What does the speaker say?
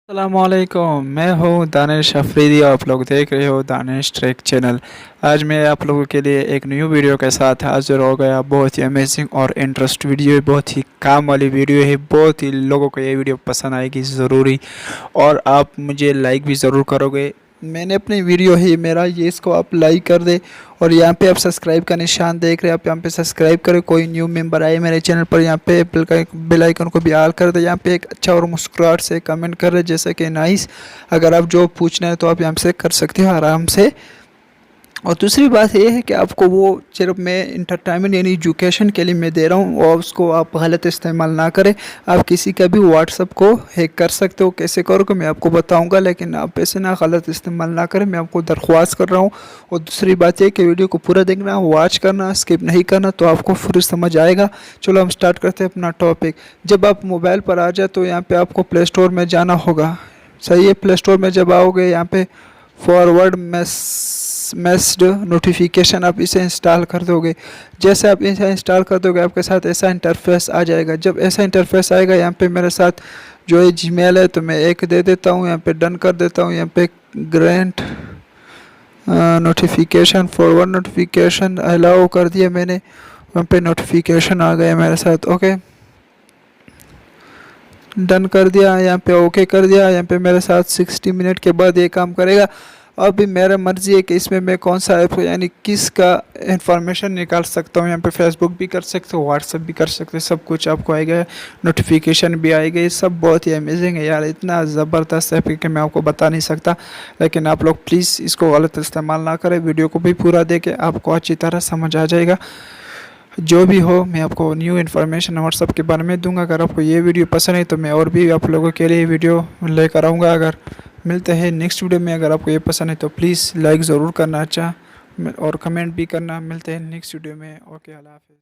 अस्सलामुअलैकुम, मैं हूँ दानिश अफरीदी और आप लोग देख रहे हो दानिश ट्रेक चैनल। आज मैं आप लोगों के लिए एक न्यू वीडियो के साथ हाजिर हो गया। बहुत ही अमेजिंग और इंटरेस्ट वीडियो है, बहुत ही काम वाली वीडियो है। बहुत ही लोगों को ये वीडियो पसंद आएगी ज़रूरी, और आप मुझे लाइक भी ज़रूर करोगे। मैंने अपनी वीडियो है मेरा ये, इसको आप लाइक कर दे। और यहाँ पे आप सब्सक्राइब का निशान देख रहे हैं, आप यहाँ पे सब्सक्राइब करें। कोई न्यू मेंबर आए मेरे चैनल पर, यहाँ पे बेल आइकन को भी ऑल कर दे। यहाँ पे एक अच्छा और मुस्कुराहट से कमेंट कर रहे जैसे कि नाइस। अगर आप जो पूछना है तो आप यहाँ से कर सकते हो आराम से। और दूसरी बात ये है कि आपको वो सिर्फ मैं इंटरटेनमेंट यानी एजुकेशन के लिए मैं दे रहा हूँ, और उसको आप गलत इस्तेमाल ना करें। आप किसी का भी व्हाट्सअप को हैक कर सकते हो, कैसे करोगे मैं आपको बताऊंगा, लेकिन आप ऐसे ना गलत इस्तेमाल ना करें, मैं आपको दरख्वास्त कर रहा हूँ। और दूसरी बात ये कि वीडियो को पूरा देखना, वॉच करना, स्किप नहीं करना, तो आपको फिर समझ आएगा। चलो हम स्टार्ट करते हैं अपना टॉपिक। जब आप मोबाइल पर आ जाए तो यहाँ पर आपको प्ले स्टोर में जाना होगा। सही है, प्ले स्टोर में जब आओगे यहाँ पे फॉरवर्ड मैस्ड नोटिफिकेशन आप इसे इंस्टॉल कर दोगे। जैसे आप इसे इंस्टॉल कर दोगे आपके साथ ऐसा इंटरफेस आ जाएगा। जब ऐसा इंटरफेस आएगा यहाँ पे मेरे साथ जो है जीमेल है, तो मैं एक दे देता हूँ, यहाँ पे डन कर देता हूँ। यहाँ पे grant notification forward notification allow कर दिया मैंने। वहाँ पे नोटिफिकेशन आ गया मेरे साथ। ओके, डन कर दिया, यहाँ पे ओके कर दिया। यहाँ पे मेरे साथ 60 मिनट के बाद ये काम करेगा। अभी मेरा मर्ज़ी है कि इसमें मैं कौन सा ऐप यानी किसका इंफॉर्मेशन निकाल सकता हूँ। यहाँ पे फेसबुक भी कर सकते हो, व्हाट्सअप भी कर सकते हो, सब कुछ आपको आएगा, नोटिफिकेशन भी आएगा। ये सब बहुत ही अमेजिंग है यार, इतना ज़बरदस्त ऐप है कि मैं आपको बता नहीं सकता। लेकिन आप लोग प्लीज़ इसको गलत इस्तेमाल ना करें, वीडियो को भी पूरा देखें, आपको अच्छी तरह समझ आ जाएगा। जो भी हो मैं आपको न्यू इन्फॉर्मेशन व्हाट्सअप के बारे में दूंगा। अगर आपको ये वीडियो पसंद है तो मैं और भी आप लोगों के लिए वीडियो लेकर आऊँगा। अगर मिलते हैं नेक्स्ट वीडियो में। अगर आपको ये पसंद है तो प्लीज़ लाइक ज़रूर करना, अच्छा, और कमेंट भी करना। मिलते हैं नेक्स्ट वीडियो में। ओके, अल्लाह हाफ़िज़।